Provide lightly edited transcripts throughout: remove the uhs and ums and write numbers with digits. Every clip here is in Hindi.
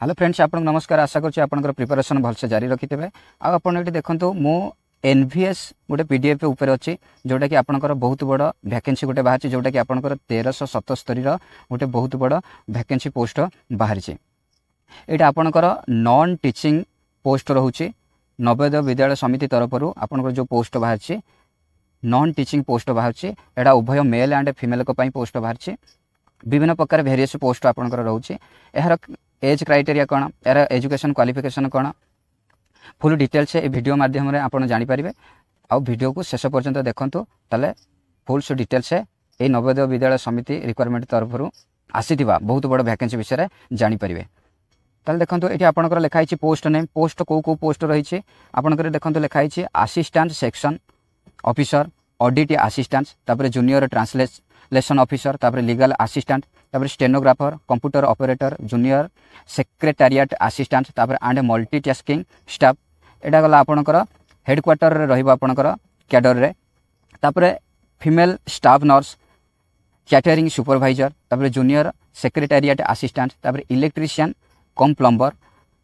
हेलो फ्रेंड्स, आपको नमस्कार। आशा करछि आपनकर प्रिपरेशन भलसे जारी रखितेबे। आ आपन एटी देखंतु मो एनवीएस गोटे पीडीएफ ऊपर अछि जोटा कि आपनकर बहुत बड़ वैकेंसी गोटे बाहर जोटा कि आपनकर 1377 रो गोटे बहुत बड़ वैकेंसी पोस्ट बाहर छै। एटा आपनकर non teaching post रहउछि। Navodaya Vidyalaya समिति तरफरु आपनकर जो पोस्ट बाहर छै नॉन टीचिंग पोस्ट बाहर छै। एटा उभय मेल एंड फीमेल को पई पोस्ट बाहर छै। विभिन्न प्रकार वेरियस पोस्ट आपनकर रहउछि। एहर एज क्राइटेरिया कौन, यार एजुकेशन क्वालिफिकेशन कौन, फुल डिटेल्स ए वीडियो माध्यम रे आपण जानि परिबे। आ वीडियो को शेष पर्यंत देखंतु ताले फुल सो डिटेल्स ए नवोदय विद्यालय समिति रिक्वायरमेंट तरफरु आसीथिबा बहुत बड़ वैकेंसी विषय जानि परिबे। ताले देखंतु एठी आपनकर लिखा हिछि पोस्ट नेम। पोस्ट को पोस्ट रही छै आपनकर देखंतु लिखा हिछि assistant section officer, audit assistant, तापर जूनियर ट्रांसलेशन ऑफिसर, तापर लीगल असिस्टेंट, तापर stenographer, computer operator, junior secretariat assistant, तापर एंड मल्टीटास्किंग स्टाफ। एटा गला आपनकर हेडक्वार्टर रे रहिबो आपनकर कैडर रे। तापर female staff nurse, catering supervisor, तापर जूनियर सेक्रेटारिएट असिस्टेंट, तापर इलेक्ट्रिशियन कम प्लम्बर,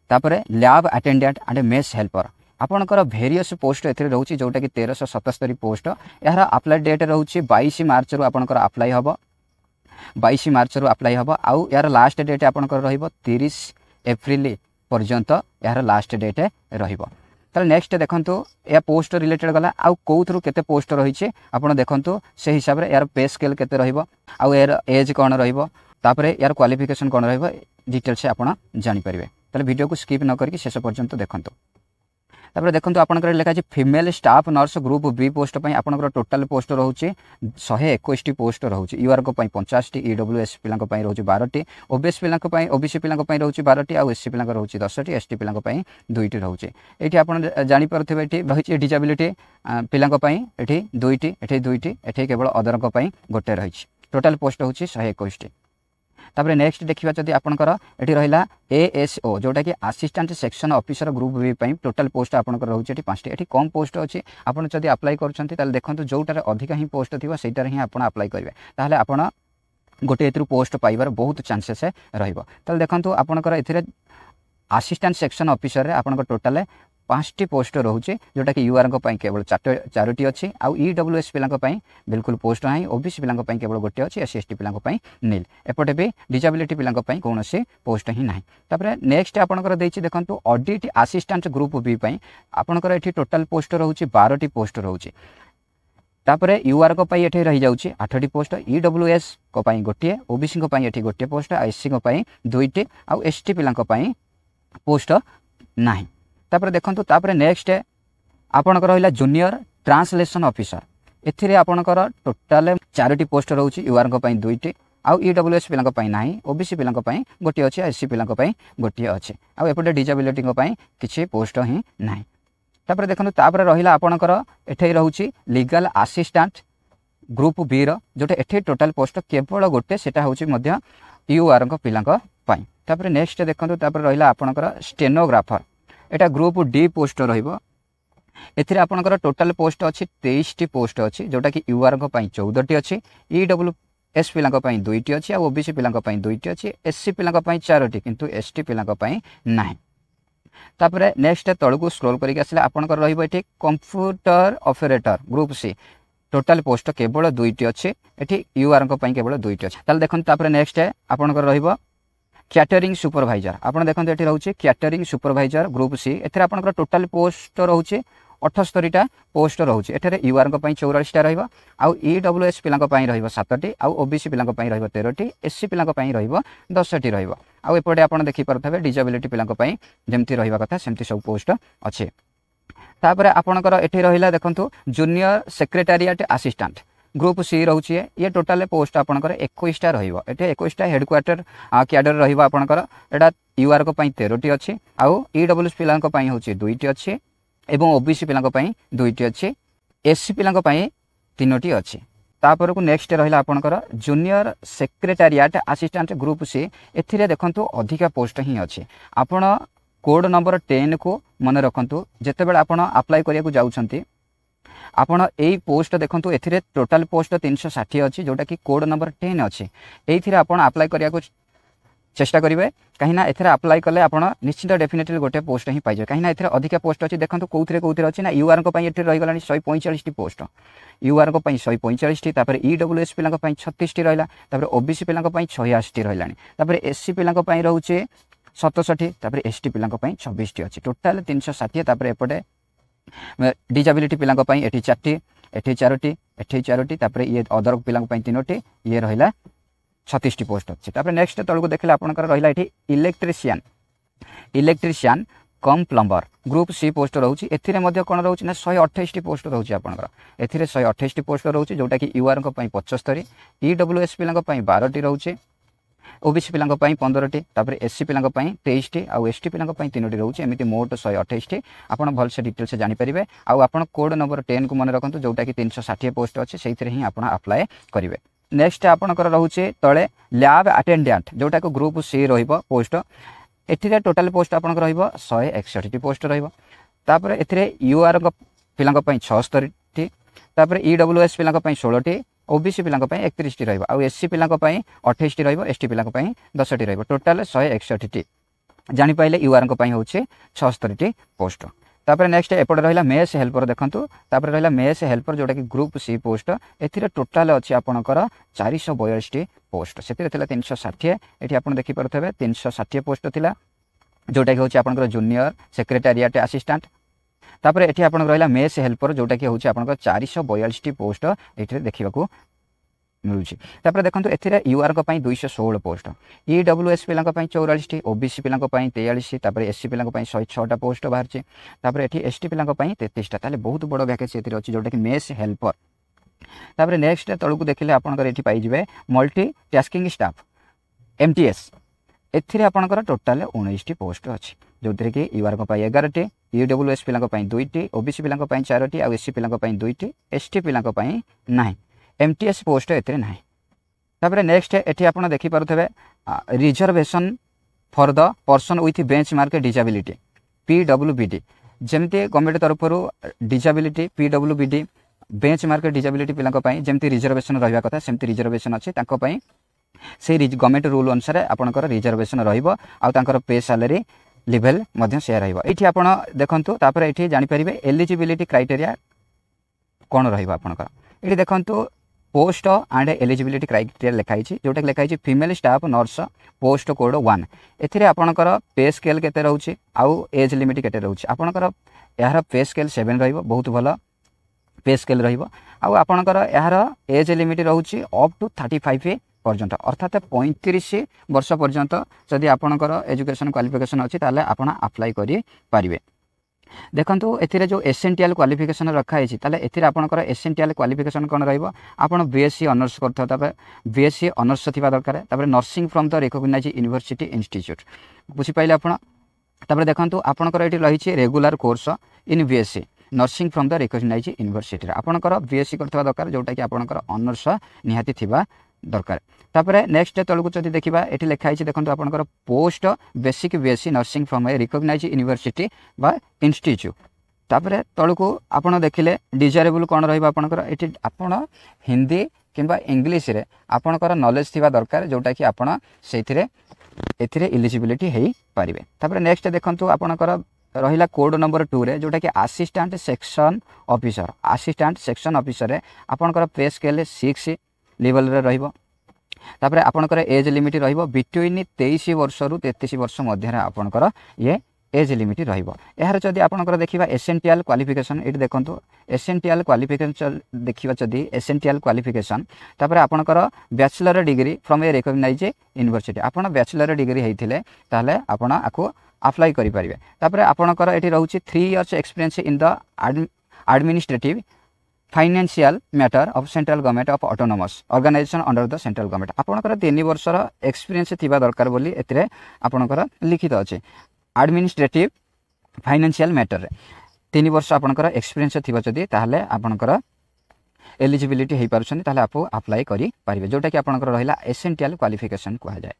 तापर lab attendant and mess helper. आपनकर वेरियस पोस्ट एथरे रहउछि जोटा कि 1377 पोस्ट। यार अप्लाई डेट रहउछि 22 मार्च रु आपनकर अप्लाई हबो। 22 मार्च रु अप्लाई हबो। आउ यार लास्ट डेट आपनकर रहिबो 30 एप्रिल पर्यंत यार लास्ट डेट रहिबो। ताले नेक्स्ट देखंतु या पोस्ट रिलेटेड गला आउ कोथरु केते पोस्ट रही छै आपण देखंतु से हिसाब रे यार पे स्केल केते रहिबो, आउ यार एज कोन रहिबो, तापरे यार क्वालिफिकेशन कोन रहिबो, डिटेल्स से आपण जानि परिबे। ताले वीडियो को स्किप न करके शेष पर्यंत देखंतु। तापर देखंतु आपनकर लेखा छै female staff nurse group B post पई आपनकर टोटल पोस्ट रहउछि 121 टी पोस्ट रहउछि। यूआर को पई 50 टी, ईडब्ल्यूएस पिला को पई रहउछि 12 टी, ओबीएस पिला को पई ओबीसी पिला को पई रहउछि 12 टी, आ एससी पिला को रहउछि 10 टी, एसटी पिला को पई 2 टी रहउछि। एठी आपण जानि परथिबे एठी रहिछि डिसेबिलिटी पिला को पई एठी 2 टी, एठी 2 टी, एठी केवल अदर को पई गोटे रहिछि। टोटल पोस्ट होछि 121 टी। तापर नेक्स्ट देखिबा जदि आपनकर एठी रहिला एएसओ जोटा कि assistant section officer group B पई टोटल पोस्ट आपनकर रहउछि एठी 5 टी। एठी कम पोस्ट अछि। आपण जदि अप्लाई करछन्ती ताले देखंतु जोटारे अधिका ही पोस्ट थिबो सेटारे ही आपण अप्लाई करिवे, ताले आपण गोटे एथरु पोस्ट पाइबार बहुत चांसेस रहिबो। ताले देखंतु आपनकर एथिरे असिस्टेंट सेक्शन ऑफिसर रे आपनकर टोटल 5 टी पोस्ट रहउछि जोटा कि यूआर को पई केवल 4 टी अछि। आ ईडब्ल्यूएस पिला को पई बिल्कुल पोस्ट नाही। ओबीसी पिला को पई केवल गोटे अछि। एससी एसटी पिला को पई नील। एपटे भी डिसेबिलिटी पिला को पई कोनोसी पोस्ट ही नाही। तापर नेक्स्ट आपनकर देछि देखंतु ऑडिट असिस्टेंट ग्रुप बी पई आपनकर एठी टोटल पोस्ट रहउछि 12 टी पोस्ट रहउछि। तापर यूआर को पई एठी रहि जाउछि 8 टी पोस्ट, ईडब्ल्यूएस को पई गोटे, ओबीसी को पई एठी गोटे पोस्ट, एससी को पई 2 टी, आ एसटी पिला को पई पोस्ट नाही। तापर देखंतु तापर नेक्स्ट आपनकर रहिला जूनियर ट्रांसलेशन ऑफिसर। एथिरे आपनकर टोटल 4 टी पोस्ट रहउछि। यूआर को पई 2 टी, आ ईडब्ल्यूएस पिला को पई नाही, ओबीसी पिला को पई गोटे अछि, एससी पिला को पई गोटे अछि, आ एपटे डिसेबिलिटी को पई किछि पोस्ट ही नाही। तापर देखंतु तापर रहिला आपनकर एठै रहउछि लीगल असिस्टेंट ग्रुप बी रो जोटे एठै टोटल पोस्ट केवल गोटे सेटा होछि मध्य यूआर को पिला को पई। तापर नेक्स्ट देखंतु तापर रहिला आपनकर स्टेनोग्राफर। एटा ग्रुप डी पोस्ट रहिबो। एथिरे आपनकर टोटल पोस्ट अछि 23 टी पोस्ट अछि जोटा कि यूआर को पई 14 टी अछि, ईडब्ल्यूएस पिला को पई 2 टी अछि, आ ओबीसी पिला को पई 2 टी अछि, एससी पिला को पई 4 टी, किंतु एसटी पिला को पई नाही। तापर नेक्स्ट तळकु स्क्रॉल करिक आसिले आपनकर रहिबो एठी computer operator group C total post केवल 2 टी अछि। एठी यूआर को पई केवल 2 टी अछि। ताल देखन तापर नेक्स्ट आपनकर रहिबो कैटरिंग सुपरवाइजर। आपण देखंतु एठी रहउछि कैटरिंग सुपरवाइजर ग्रुप सी। एथरे आपनकर टोटल पोस्ट रहउछि 78 टा पोस्ट रहउछि। एठरे यूआर को पई 44 टा रहइबो, आ ईडब्ल्यूएस पिला को पई रहइबो 7 टी, आ ओबीसी पिला को पई रहइबो 13 टी, एससी पिला को पई रहइबो 10 टी रहइबो। आ एपटे आपण देखि परथबे डिसेबिलिटी पिला को पई जेमति रहिबा कथा सेमति सब पोस्ट अछि। तापर आपनकर एठी रहिला देखंतु junior secretariat assistant group C रहउछि। ये टोटल पोस्ट आपनकर 21 टा रहइबो। एटे 21 टा हेडक्वार्टर कैडर रहइबो आपनकर। एटा यूआर को पई 13 टी अछि, आ ईडब्ल्यूएस पिला को पई होछि 2 टी अछि, एवं ओबीसी पिला को पई 2 टी अछि, एससी पिला को पई 3 टी अछि। तापर को नेक्स्ट रहिला आपनकर junior secretariat assistant group C. एथिरे देखंतु अधिका पोस्ट ही अछि। आपण कोड नंबर 10 को मन रखंतु। जेतेबेले आपण अप्लाई करिया को जाउछंती आपण एई पोस्ट देखंतु एथिरे टोटल पोस्ट 360 अछि जोटा कि कोड नंबर 10 अछि। एथिरे आपण अप्लाई करिया को चेष्टा करेंगे कहीं एथेर अप्लाई कले आपण निश्चित डेफिनेटली गोटे पोस्ट ही पाइबे कहीं एथेर अधिक पोस्ट अच्छी देखो कौन अच्छी ना यूआर रहीगला 145 पोस्ट यूआर 145 तापर ईडब्ल्यूएस पिला 36 रहा ओबीसी पिला 86 रहा एससी पिला रोचे 67 तापर एसटी पिला 26 अच्छी टोटाल 360 तापर एपटे डिजाबिलिटी पिला 4टी एठी 4टी एठी 4टी तापर ये अदर पिला 3टी ये रहा 36 पोस्ट अच्छे तापर नेक्स्ट तलक देखले आपनकर रहिला एठी इलेक्ट्रीशियन कम प्लम्बर ग्रुप सी पोस्ट रोची एथिरे मध्ये कोन रोची ना 128 पोस्ट रोची आपनकर एथिरे 128 पोस्ट रोची जोटा कि यूआर को पई 75 ईडब्ल्यूएस पिलांग पई 12 टी रोची ओबीसी पिलांग पई 15 तापर एससी पिलांग पई 23 आ एसटी पिलांग पई 3 टी रोची एमिति मोट 128 आपण भल से डिटेल से जानि परिबे आ आपण कोड नंबर 10 को मन रखंतु जोटा कि 360 पोस्ट अछि सेइथिरे ही आपण अप्लाई करिवे नेक्स्ट आपनकर रोचे तळे लैब अटेंडेंट जोटा को ग्रुप सी रहिबो पोस्ट एथिरे टोटल पोस्ट आपनकर रहिबो 161 पोस्ट रहिबो तापर एथिरे यूआर पिलांग पई 76 टी तापर ईडब्ल्यूएस पिलांग पई 16 टी ओबीसी पिलांग पई 31 टी रहिबो आ एससी पिलांग पई 28 टी रहिबो एसटी पिलांग पई 10 टी रहिबो टोटल 161 टी जानि पाइले यूआर पई होचे 76 टी पोस्ट तापर नेक्स्ट एपटे रहिला मेस हेल्पर देखंतु तापर रहिला मेस हेल्पर जोटा कि ग्रुप सी पोस्ट एथिरे टोटल अछि आपनकर 442 टी पोस्ट सेतिरे थिला 360 एठी आपण देखि परथबे 360 पोस्ट थिला जोटा कि होछि आपनकर जूनियर सेक्रेटेरिएट असिस्टेंट तापर एठी आपण रहिला मेस हेल्पर जोटा कि होछि आपनकर 442 टी पोस्ट एठी देखिबाकू मिलुछि तापर देखंतु एथिरे यूआर को पई 216 पोस्ट ईडब्ल्यूएस पिलांक पई 44 टी ओबीसी पिलांक पई 43 तापर एससी पिलांक पई 106 टा पोस्ट बाहरछि तापर एठी एसटी पिलांक पई 33 टा ताले बहुत बड़ वैकेंसी एथिरे अछि जोटा कि मेस हेल्पर तापर नेक्स्ट तळकु देखिले आपनकर एठी पाइ जिवे मल्टी टास्किंग स्टाफ एमटीएस एथिरे आपनकर टोटल 19 टी पोस्ट अछि जोथिरे कि यूआर को पई 11 टी ईडब्ल्यूएस पिलांक पई 2 टी ओबीसी पिलांक पई 4 टी आ एससी पिलांक पई 2 टी एसटी पिलांक पई नाही एमटीएस पोस्ट एते नाही तापर नेक्स्ट एठी आपण देखि परथबे reservation for the person with benchmark disability पीडब्ल्यूबीडी जेमते गवर्नमेंट तरफरु डिजाबिलिटी पीडब्ल्यूबीडी बेंच मार्क डिजाबिलिटी पिलांक पई जेमते रिजर्वेशन रहबा कथा सेमते रिजर्वेशन अछि तांको पई से गवर्नमेंट रूल अनुसार आपनकर रिजर्वेशन रहइबो आ तांकर पे सैलरी लेवल मध्ये शेयर रहइबो एठी आपण देखंतु तापर एठी जानि परिबे एलिजिबिलिटी क्राइटेरिया कोन रहइबो आपनकर एठी देखंतु पोस्ट एंड एलिजिबिलिटी क्राइटेरिया लिखाई जोटा लिखाई female staff nurse post code 1 एथिरे आपनकर पे स्केल केते रहउछि आउ एज लिमिट केते रहउछि आपनकर यार पे स्केल 7 रहइबो बहुत भलो पे स्केल रहइबो आउ आपनकर यार एज लिमिट रहउछि अप टू 35 पर्यंत अर्थात 35 वर्ष पर्यंत जदि आपनकर एजुकेशन क्वालिफिकेशन अछि ताले आपण अप्लाई करि पारिबे देखंतु एथिरे जो एसेंशियल क्वालिफिकेशन रखा है ताले एथिरे आपनकर एसेंशियल क्वालिफिकेशन कोन रहइबो आपण बीएससी ऑनर्स करथो तबे बीएससी ऑनर्स थिबा दरकार तबे nursing from the recognised university institute बुझि पाइले आपण तबे देखंतु आपनकर एठी रहिछि regular course in BSc nursing from the recognised university आपनकर बीएससी करथवा दरकार जोटा कि आपनकर ऑनर्स निहाती थिबा दरकार तापर नेक्स्ट तलकु जदि देखिबा एठी लिखा है देखंतु आपनकर post basic BSc nursing from a recognised university बा इंस्टीट्यूट तापर तलकु आपण देखिले डिजायरेबल कोन रहइबा आपनकर एठी आपण हिंदी किंबा इंग्लिश रे आपनकर नॉलेज थिबा दरकार जोटा कि आपण सेथिरे एथिरे एलिजिबिलिटी हेई पारिबे तापर नेक्स्ट देखंतु आपनकर रहिला कोड नंबर 2 रे जोटा कि असिस्टेंट सेक्शन ऑफिसर रे आपनकर पे स्केल 6 लेवल रे रहइबो तापर आपनकर एज लिमिट रहइबो बिटवीन 23 वर्ष रु 33 वर्ष मध्य रे आपनकर ये एज लिमिट रहइबो एहार जदि आपनकर देखिबा एसेंशियल क्वालिफिकेशन एट देखंतु एसेंशियल क्वालिफिकेशन देखिबा जदि एसेंशियल क्वालिफिकेशन तापर आपनकर bachelor degree from a recognised university आपण बैचलर डिग्री हेथिले ताले आपण आको अप्लाई करि परिबे तापर आपनकर एठी रहउची 3 years experience in the administrative financial matter of central government of autonomous organisation under the central government आपनकर 3 वर्षर एक्सपीरियंस थिबा दरकार बोली एथिरे आपनकर लिखित अछि एडमिनिस्ट्रेटिव फाइनेंशियल मैटर रे 3 वर्ष आपनकर एक्सपीरियंस थिबा जदी ताहले आपनकर एलिजिबिलिटी हेई पारुछन ताहले आपो अप्लाई करि पारिबे जोटा कि आपनकर रहिला एसेंशियल क्वालिफिकेशन कहै जाय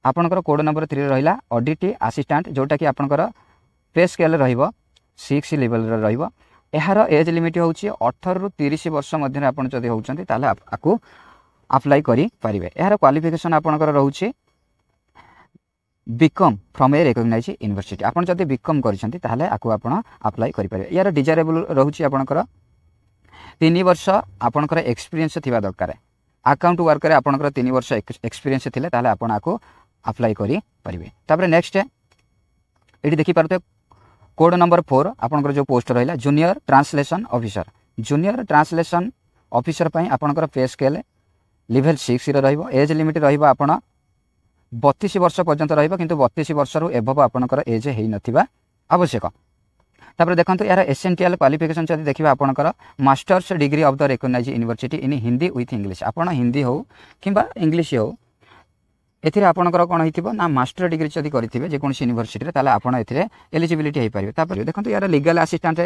आपनकर कोड नंबर 3 रहिला ऑडिट असिस्टेंट जोटा कि आपनकर पे स्केल रहिबो 6 लेवल रे रहिबो एहार एज लिमिट होउची 18 रु 30 वर्ष मध्य आपण जदि होउचंती ताले आपको अप्लाई करि परिबे एहार क्वालिफिकेशन आपनकर रहउची BCom from a recognise university आपण जदि बीकॉम करछंती ताहले आकु आपण अप्लाई करि पारे यार डिजायरेबल रहउची आपनकर 3 वर्ष आपनकर एक्सपीरियंस थिबा दरकार अकाउंट वर्क रे आपनकर 3 वर्ष एक्सपीरियंस थिले ताहले आपण आकु अप्लाई करि परिबे तापर नेक्स्ट एठी देखि पारते कोड नंबर 4 आपनकर जो पोस्ट रहिला जूनियर ट्रांसलेशन ऑफिसर पई आपनकर पे स्केल लेवल 6 रे रहइबो एज लिमिट रहइबो आपण 32 वर्ष पर्यंत रहइबो किंतु 32 वर्ष रु एभव आपनकर एज हेई नथिबा आवश्यक तापर देखंतु यार एसेंशियल क्वालिफिकेशन जदि देखिबा आपनकर masters degree of the recognised university in Hindi with English आपण हिंदी हो किंबा इंग्लिश हो एथिरे आपनकर कोन हिथिबो ना मास्टर डिग्री जदि करिथिबे जे कोनसी यूनिवर्सिटी रे ताले आपण एथिरे एलिजिबिलिटी हेई परिबे तापर देखंतु यार लीगल असिस्टेंट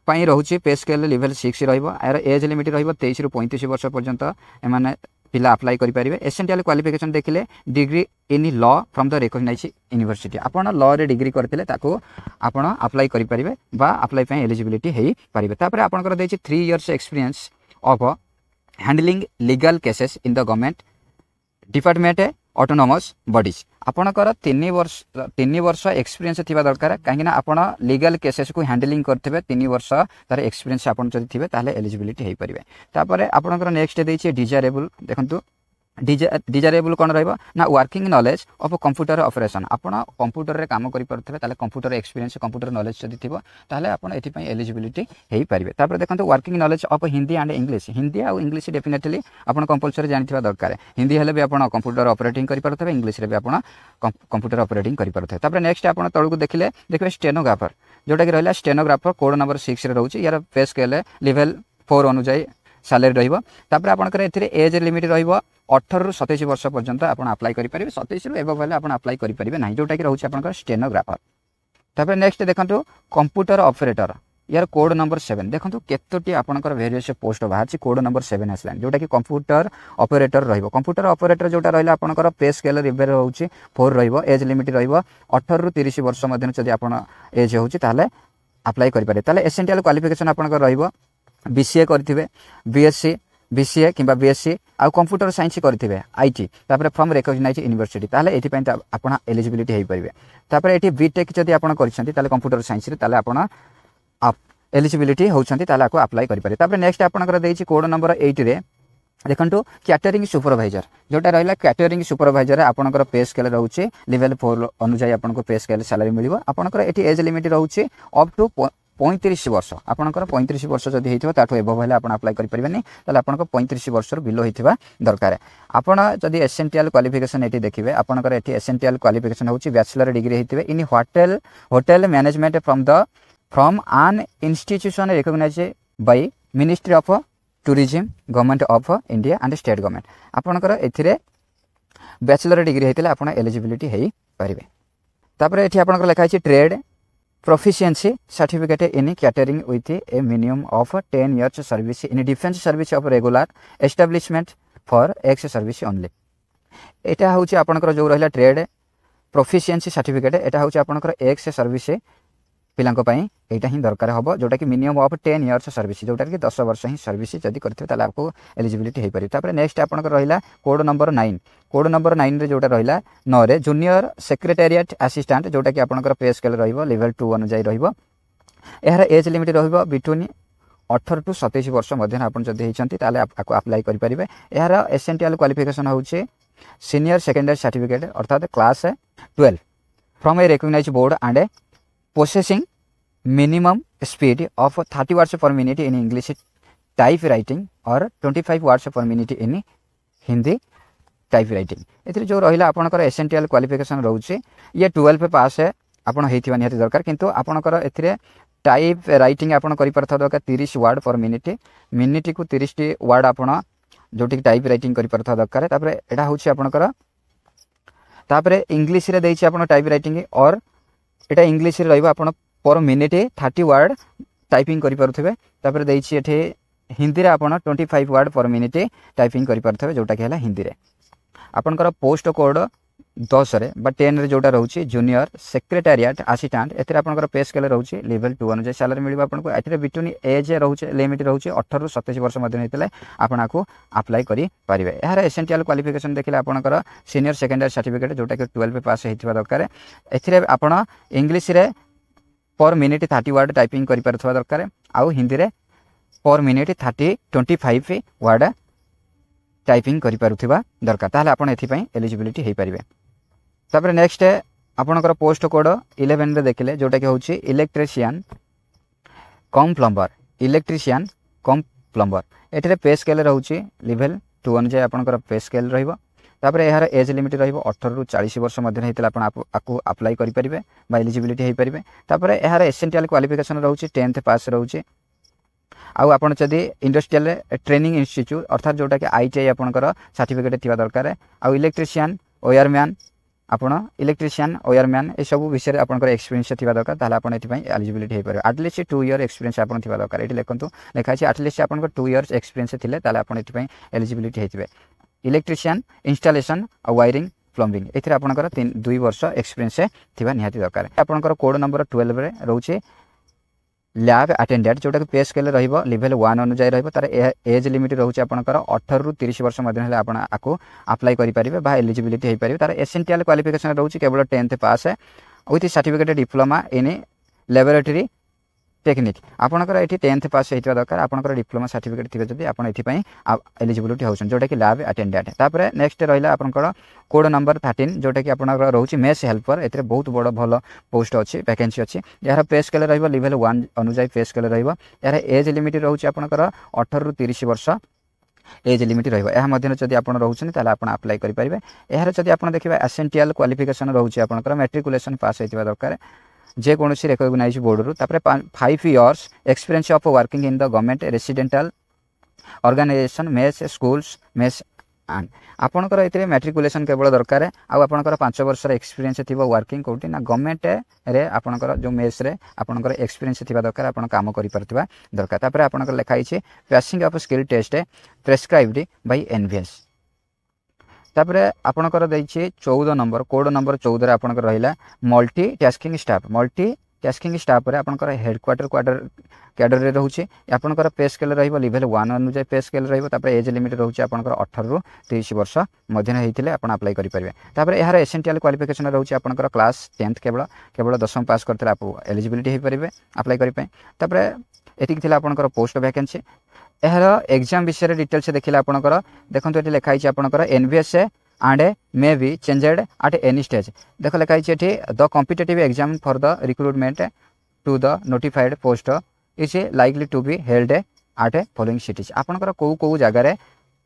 पई रहउची पे स्केल लेवल 6 रहइबो यार एज लिमिट रहइबो 23 रु 35 वर्ष पर्यंत एमाने पिला अप्लाई करि परिबे एसेंशियल क्वालिफिकेशन देखिले degree in law from the recognised university आपण लॉ रे डिग्री करथिले ताको आपण अप्लाई करि परिबे बा अप्लाई पई एलिजिबिलिटी हेई परिबे तापर आपनकर देछि 3 years experience of handling legal cases in the government department autonomous bodies आपनकर 3 वर्ष एक्सपीरियंस थिबा दरकार काहेकि ना आपण लीगल केसेस को हैंडलिंग करथिबे 3 वर्ष तार एक्सपीरियंस आपण जदि थिबे ताले एलिजिबिलिटी हेई परिबे तापर आपनकर नेक्स्ट देछि डिजायरेबल देखंतु डिजायरेबल कोन रहइबो ना working knowledge of computer operation आपण कंप्यूटर रे काम करि परथबे ताले कंप्यूटर एक्सपीरियंस कंप्यूटर नॉलेज जदि थिबो ताले आपण एथि पई एलिजिबिलिटी हेई परिबे तापर देखंतु working knowledge of Hindi and English Hindi आ इंग्लिश डेफिनेटली आपण कंपलसरी जानिथिबा दरकार हिंदी हेले भी आपण कंप्यूटर ऑपरेटिंग करि परथबे इंग्लिश रे भी आपण कंप्यूटर ऑपरेटिंग करि परथबे तापर नेक्स्ट आपण तळकु देखिले देखबे स्टेनोग्राफर जोटा कि रहला स्टेनोग्राफर कोड नंबर 6 रे रहउची यार पे स्केल लेवल 4 अनुसार सैलरी रहिबो तापर आपनकर एथिरे एज लिमिट रहिबो 18 रु 27 वर्ष पर्यंत आपण अप्लाई करि परिबे 27 रु एबो भले आपण अप्लाई करि परिबे नाही जोटा कि रहउची आपनकर स्टेनोग्राफर तापर नेक्स्ट देखंतु कंप्यूटर ऑपरेटर यार कोड नंबर 7 देखंतु केतोटी आपनकर various post बाहरची code number 7 Aslan जोटा कि कंप्यूटर ऑपरेटर रहिबो कंप्यूटर ऑपरेटर जोटा रहला आपनकर पे स्केल रिवर रहउची 4 रहिबो एज लिमिट रहिबो 18 रु 30 वर्ष मध्ये जदि आपण एज होउची ताले अप्लाई करि पारे ताले एसेंशियल क्वालिफिकेशन आपनकर रहिबो बीसीए करथिबे बीएससी बीसीए किंबा बीएससी आ कंप्यूटर साइंस करथिबे आईटी तापर फ्रॉम रिकॉग्नाइज्ड यूनिवर्सिटी ताले एथि पई आपण एलिजिबिलिटी हेई परिबे तापर एथि बीटेक जदि आपण करछंती ताले कंप्यूटर साइंस रे ताले आपण एलिजिबिलिटी होउछंती ताले आको अप्लाई करि पारे तापर नेक्स्ट आपनकर देछि कोड नंबर 8 रे देखंतु कैटरिंग सुपरवाइजर जोटा रहला कैटरिंग सुपरवाइजर आपनकर पे स्केल रहउची लेवल 4 अनुसार आपनको पे स्केल सैलरी मिलिबो आपनकर एथि एज लिमिट रहउची अप टू 35 वर्ष आपनकर 35 वर्ष जदि हेइथिबो ताठो एबो भले आपण अप्लाई करि परिबेनी ताले आपनको 35 वर्ष बिलो हेइथिबा दरकार आपण जदि एसेंशियल क्वालिफिकेशन एठी देखिबे आपनकर एठी एसेंशियल क्वालिफिकेशन होउची बैचलर डिग्री हेइथिबे in hotel management from an institution recognised by ministry of tourism government of India and state government आपनकर एथिरे बैचलर डिग्री हेइतिले आपण एलिजिबिलिटी हेइ परिबे तापर एठी आपनकर लेखा अछि trade proficiency certificate in catering with a minimum of 10 years service in defense service of regular establishment for ex service only एटा होची आपनकर जो रहला ट्रेड प्रोफिशिएंसी सर्टिफिकेट एटा होची आपनकर एक्स सर्विस पिलांको पई एटा ही दरकार हबो जोटा कि मिनिमम ऑफ 10 इयर्स सर्विस जोटा कि 10 वर्ष ही सर्विस जदी करथिबे ताले आपको एलिजिबिलिटी हेई परि तापर नेक्स्ट आपनकर रहला कोड नंबर 9 रे जोटा रहला 9 रे जूनियर सेक्रेटेरिएट असिस्टेंट जोटा कि आपनकर पे स्केल रहइबो लेवल 2 अनुसार रहइबो एहर एज लिमिट रहइबो बिटवीन 18 टू 27 वर्ष मध्ये आपण जदी हेचंती ताले आपको अप्लाई करि परिबे एहर एसेंशियल क्वालिफिकेशन होउची सीनियर सेकेंडरी सर्टिफिकेट अर्थात class 12 from a recognised board and possessing minimum speed of 30 words per minute in English type writing or 25 words per minute in Hindi type writing एथिरे जो रहिला आपनकर एसेंशियल क्वालिफिकेशन रहउची ये 12 पे पास है आपण हेथिबा निहाती दरकार किंतु आपनकर एथिरे टाइप राइटिंग आपण करि परथा दरकार 30 वर्ड पर मिनिट को 30 टी वर्ड आपण जोटी टाइप राइटिंग करि परथा दरकार तापर एटा होची आपनकर तापर इंग्लिश रे देछि आपण टाइप राइटिंग और एटा इंग्लिश रे रहइबा आपण पर मिनिट 30 वर्ड टाइपिंग करि परथबे तापर देछि एठे हिंदी रे आपण 25 वर्ड पर मिनिट टाइपिंग करि परथबे जोटा कि हला हिंदी रे आपनकर पोस्ट कोड 10 रे बा 10 रे जोटा रोचे जूनियर सेक्रेटारिएट असिस्टेंट एथिरे आपनकर पे स्केल रोचे लेवल 2 अनुसार सैलरी मिलबा आपनको एथिरे बिटवीन एज रोचे लिमिट रोचे 18 रु 27 वर्ष मध्य हेतले आपण को अप्लाई करि परिबे। एहार एसेंशियल क्वालिफिकेशन देखिले आपनकर सीनियर सेकेंडरी सर्टिफिकेट जोटा कि 12 पास हेतिबा दरकार। एथिरे आपण इंग्लिश रे पर मिनिट 30 वर्ड टाइपिंग करि परथवा दरकार आउ हिंदी रे पर मिनिट 25 वर्ड टाइपिंग करि पारुथिबा दरकार ताले आपण एथि पई एलिजिबिलिटी हे परिबे। तापर नेक्स्ट आपनकर पोस्ट कोड 11 रे देखिले जोटा कि होची इलेक्ट्रिशियन कम प्लम्बर एठरे पे स्केल रहउची लेवल 2 अनुसार आपनकर पे स्केल रहइबो। तापर एहार एज लिमिट रहइबो 18 रु 40 वर्ष मध्य हेतले आपण आकु अप्लाई करि परिबे बा एलिजिबिलिटी हे परिबे। तापर एहार एसेंशियल क्वालिफिकेशन रहउची 10th पास रहउची आउ आपण जदि इंडस्ट्रियल ट्रेनिंग इंस्टीट्यूट अर्थात जोटा कि आईटीआई आपनकर सर्टिफिकेट थिबा दरकार आउ इलेक्ट्रिशियन वायरमैन आपण इलेक्ट्रिशियन वायरमैन ए सब विषय आपनकर एक्सपीरियंस थिबा दरकार ताले आपण एथि पई एलिजिबिलिटी हे परबे। एटलीस्ट 2 इयर एक्सपीरियंस आपण थिबा दरकार एठी लेखंतु लेखा अछि एटलीस्ट आपनकर 2 इयर्स एक्सपीरियंस थिले ताले आपण एथि पई एलिजिबिलिटी हेतिबे। इलेक्ट्रिशियन इंस्टॉलेशन आ वायरिंग प्लम्बिंग एथिरे आपनकर 2 वर्ष एक्सपीरियंस थिबा निहाती दरकार। आपनकर कोड नंबर 12 रे रहउछि लैब अटेंडेंट जोटा कि पे स्केल रहइबो लेवल 1 अनुसार रहइबो तार एज लिमिट रहउछि आपनकर 18 रु 30 वर्ष मध्य हेले आपण आको अप्लाई करि परिबे बा एलिजिबिलिटी हे परिबे। तार एसेंशियल क्वालिफिकेशन रहउछि केवल 10th pass with certificate diploma in laboratory technique आपनकर एठी 10th पास हेतिबा दरकार आपनकर डिप्लोमा सर्टिफिकेट थिबे जदि आपण एथि पई एलिजिबिलिटी होउछन जोटा कि लैब अटेंडेंट। तापर नेक्स्ट रहिला आपनकर कोड नंबर 13 जोटा कि आपनकर रहउछि मेस हेल्पर एथिरे बहुत बड़ भलो पोस्ट अछि वैकेंसी अछि। यार पे स्केल रहइबो लेवल 1 अनुसार पे स्केल रहइबो। यार एज लिमिट रहउछि आपनकर 18 रु 30 वर्ष एज लिमिट रहइबो। एहा मध्यन जदि आपण रहउछन ताले आपण अप्लाई करि परिबे। एहार जदि आपण देखिबा एसेंशियल क्वालिफिकेशन रहउछि आपनकर मैट्रिकुलेशन पास हेतिबा दरकार जे कोनोसी रिकॉग्नाइज बोर्ड रु। तापर 5 years experience of working in the government residential organisation mess schools mess and आपनकर एथिरे मैट्रिकुलेशन केवल दरकार आ आपनकर 5 वर्ष रे एक्सपीरियंस थिबो वर्किंग कोठी ना गवर्नमेंट रे आपनकर जो मेस रे आपनकर एक्सपीरियंस थिबा दरकार आपण काम करि परथिबा दरकार। तापर आपनकर लिखा हिचे passing of skill test prescribed by NVS. तापर आपनकर दैछि 14 नंबर कोड नंबर 14 रे आपनकर रहिला मल्टी टास्किंग स्टाफ रे आपनकर हेडक्वार्टर कैडर रे रहउछि आपनकर पे स्केल रहइबो लेवल 1 अनुसार पे स्केल रहइबो। तापर एज लिमिट रहउछि आपनकर 18 रु 30 वर्ष मध्यन हेतिले आपण अप्लाई करि परिबे। तापर एहार एसेंशियल क्वालिफिकेशन रहउछि आपनकर क्लास 10th केवल 10th पास करथले आप एलिजिबिलिटी हे परिबे अप्लाई करि पे। तापर एतिक थिला आपनकर पोस्ट वैकेंसी एहार एग्जाम विषय डिटेल्स देखिले आपनकर देखंतु एठी लिखा हिचे आपनकर NVS and may be changed at any stage देखो लिखा हिचे एठी the competitive exam for the recruitment to the notified post is likely to be held at following cities आपनकर को जगह रे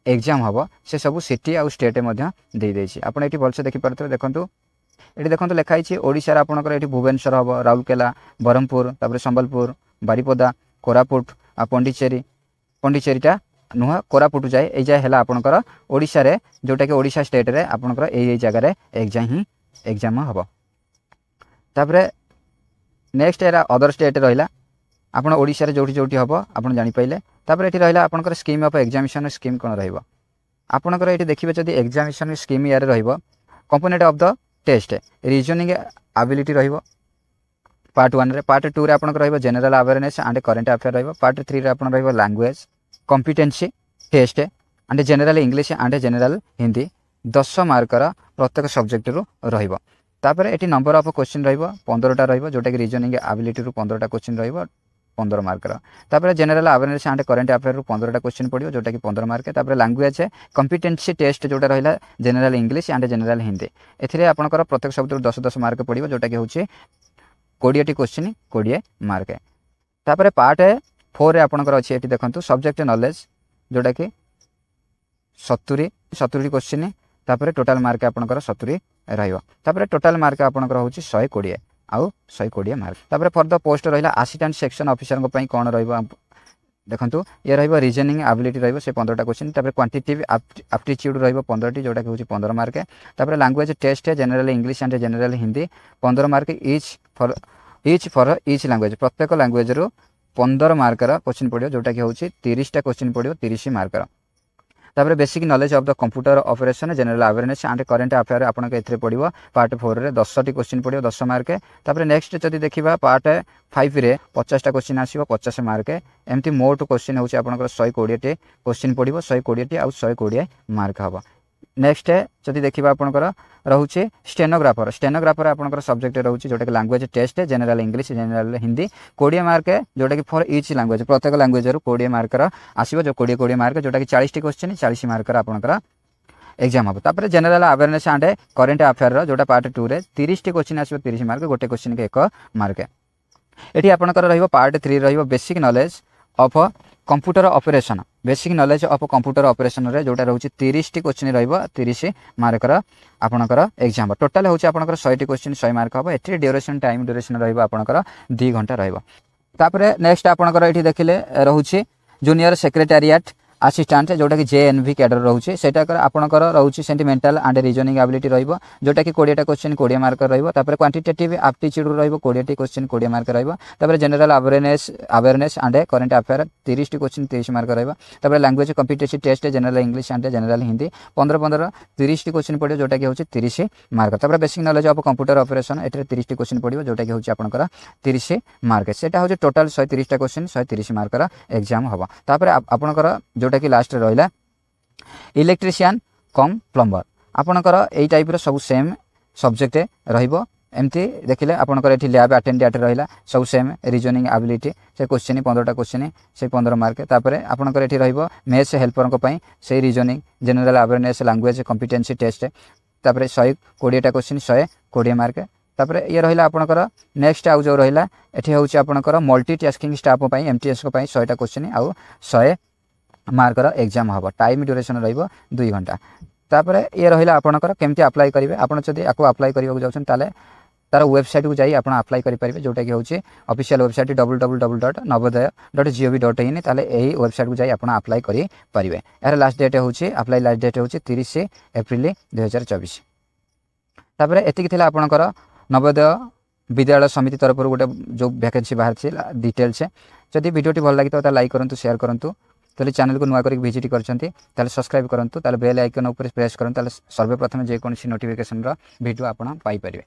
एग्जाम हबो से सब सिटी आ स्टेट मध्य दे देछि। आपण एठी बलसे देखि परथो देखंतु एठी देखंतु लिखा हिचे ओडिसा रे आपनकर एठी भुवनेश्वर हबो राउरकेला बरहमपुर तापर संबलपुर बारिपदा कोरापुट आ पंडिचेरीटा नुह कोरापुट जाए ए जाए हैला आपनकर ओडिसा रे जोटा कि ओडिसा स्टेट रे आपनकर ए जगह रे एग्जाम हबो। तापर नेक्स्ट एरा अदर स्टेट रहिला आपण ओडिसा रे जोठी हबो आपण जानि पइले। तापर एठी रहिला आपनकर स्कीम ऑफ एग्जामिनेशन स्कीम कोन रहइबो आपनकर एठी देखिबे जदि एग्जामिनेशन स्कीम यार रहइबो component of the test reasoning ability रहइबो पार्ट 1 रे। पार्ट 2 रे आपनकर रहइबो general awareness and current affair रहइबो। पार्ट 3 रे आपन रहइबो language competency test and general English and general Hindi 10 marker प्रत्येक सब्जेक्ट रु रहइबो। तापर एटी नंबर ऑफ क्वेश्चन रहइबो 15टा रहइबो जोटा कि रीजनिंग एबिलिटी रु 15टा क्वेश्चन रहइबो 15 मार्कर। तापर general awareness and current affair रु 15टा क्वेश्चन पडियो जोटा कि 15 मार्क। तापर लैंग्वेज कॉम्पिटेंसी टेस्ट जोटा रहिला general English and general Hindi एथिरे आपनकर प्रत्येक शब्द रु 10 मार्क पडियो जोटा कि होची 20टी क्वेश्चन 20 मार्क। तापर पार्ट 4 रे आपनकर अछि एठी देखंतु सब्जेक्ट नॉलेज जोटा कि 70 क्वेश्चन तापर टोटल मार्क आपनकर 70 रहइबो। तापर टोटल मार्क आपनकर होची 120 आउ 120 मार्क। तापर फॉर द पोस्ट रहिला असिस्टेंट सेक्शन ऑफिसर को पई कोन रहइबो देखंतु ये रहइबो रीजनिंग एबिलिटी रहइबो से 15टा क्वेश्चन। तापर क्वांटिटेटिव एप्टीट्यूड रहइबो 15टी जोटा कि होची 15 मार्क। तापर language test general English and general Hindi 15 mark each for each language प्रत्येक लैंग्वेज रु 15 मार्कर क्वेश्चन पड़ियो जोटा कि होची 30टा क्वेश्चन पड़ियो 30 मार्कर। तापर basic knowledge of the computer operation general awareness and current affair आपन के एथरे पड़िबो पार्ट 4 रे 10 टी क्वेश्चन पड़िबो 10 मार्क तापर नेक्स्ट जदि देखिबा पार्ट 5 रे 50 टा क्वेश्चन आसीबो 50 मार्क एमती मोट क्वेश्चन होची आपन 120 टी क्वेश्चन पड़िबो 120 टी आ 120 मार्क हबो नेक्स्ट जदि देखिबा आपनकर रहउची स्टेनोग्राफर आपनकर सब्जेक्ट रहउची जोटा कि language test general English general Hindi 20 mark जोटा कि फॉर ईच लैंग्वेज प्रत्येक लैंग्वेज रो 20 मार्क रा आसीबो जो 20 मार्क जोटा कि 40 टी क्वेश्चन 40 मार्क रा आपनकर एग्जाम हम तापर general awareness and current affair रो जोटा पार्ट 2 रे 30 टी क्वेश्चन आसीबो 30 मार्क गोटे क्वेश्चन के 1 मार्क एठी आपनकर रहिबो पार्ट 3 रहिबो basic knowledge of computer operation basic knowledge of computer operation रे जोटा रहउची 30 टी क्वेश्चन रहइबो 30 मार्क रा आपनकर एग्जाम टोटल होची आपनकर 100 टी क्वेश्चन 100 मार्क हबो एठी ड्यूरेशन टाइम ड्यूरेशन रहइबो आपनकर 2 घंटा रहइबो तापर नेक्स्ट आपनकर एठी देखिले रहउची जूनियर सेक्रेटेरिएट असिस्टेंट जोटा कि जेएनवी कैडर रहउची सेटा कर आपनकर रहउची सेंटिमेंटल एंड रीजनिंग एबिलिटी रहइबो जोटा कि 20 टा क्वेश्चन 20 मार्क रहइबो तापर क्वांटिटेटिव एप्टीट्यूड रहइबो 20 टी क्वेश्चन 20 मार्क रहइबो तापर general awareness and current affair 30 टी क्वेश्चन 30 मार्क रहइबो तापर language competitive test general English and general Hindi 15 30 टी क्वेश्चन पडियो जोटा कि होची 30 मार्क तापर basic knowledge of computer operation एटे 30 टी क्वेश्चन पडियो जोटा कि होची आपनकर 30 मार्क सेटा होची टोटल 130 टा क्वेश्चन 130 मार्क रा एग्जाम हबो तापर आपनकर जोटा कि लास्ट रहिला इलेक्ट्रिशियन कम प्लम्बर आपनकर एई टाइप रो सब सेम सब्जेक्ट रहिबो एमती देखिले आपनकर एठी लैब अटेंडेंट रहिला सब सेम रीजनिंग एबिलिटी से क्वेश्चन 15 टा क्वेश्चन से 15 मार्क तापर आपनकर एठी रहिबो मैथ्स हेल्पर को पई से reasoning general awareness language competency test तापर 120 टा क्वेश्चन 120 मार्क तापर ये रहिला आपनकर नेक्स्ट आउ जो रहिला एठी होची आपनकर मल्टीटास्किंग स्टाफ पई एमटीएस को पई 100 टा क्वेश्चन आउ 100 मार्क रा एग्जाम हबो टाइम ड्यूरेशन रहइबो 2 घंटा तापर ये रहिला आपनकर केमती अप्लाई करिवे आपण जदी आको अप्लाई करियो जाउछन ताले तार वेबसाइट को जाई आपण अप्लाई करि परिबे जोटा कि होची ऑफिशियल वेबसाइट www.navodaya.gov.in ताले एही वेबसाइट को जाई आपण अप्लाई करि परिबे यार लास्ट डेट होची अप्लाई लास्ट डेट होची 30 एप्रिल 2024 तापर एतिक थिला आपनकर नवोदय विद्यालय समिति तरफ गोटे जो वैकेंसी बाहर छिला डिटेल्स जदी वीडियोटी भल लागि तो लाइक करंतु शेयर करंतु ताले चैनल को नुआ करी विजिट करछंती ताले सब्सक्राइब करंतु ताले बेल आइकन ऊपर प्रेस करंतु ताले सर्वप्रथम जे कोनसी नोटिफिकेशन रो वीडियो आपण पाई परिबे।